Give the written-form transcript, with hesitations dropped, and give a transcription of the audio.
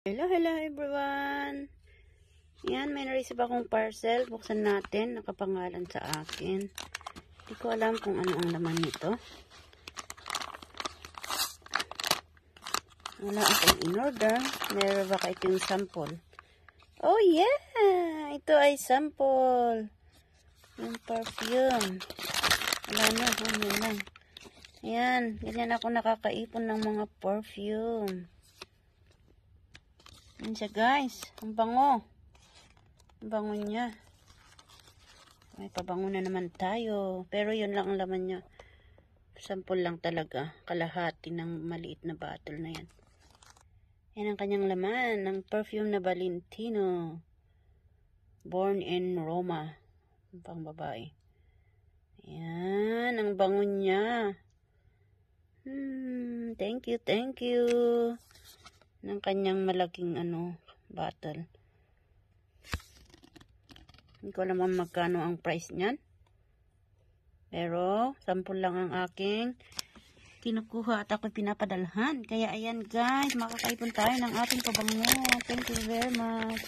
Hello everyone! Yan, may na-receive akong parcel. Buksan natin. Nakapangalan sa akin. Hindi ko alam kung ano ang laman nito. Wala akong in-order. Meron ba ito yung sample? Oh yeah! Ito ay sample. Yung perfume. Wala na. Ano lang. Ayan. Ganyan ako nakakaipon ng mga perfume. Yan siya guys, ang bango. Ang bango niya. May pabango na naman tayo. Pero yun lang ang laman niya. Sample lang talaga. Kalahati ng maliit na bottle na yan. Yan ang kanyang laman. Ng perfume na Valentino. Born in Roma. Pang babae. Yan, ang bango niya. Thank you. Ng kanyang malaking bottle. Hindi ko alam magkano ang price niyan. Pero sample lang ang aking kinukuha at ako pinapadalhan. Kaya ayan guys, makakaipon tayo ng ating pabango. Thank you very much.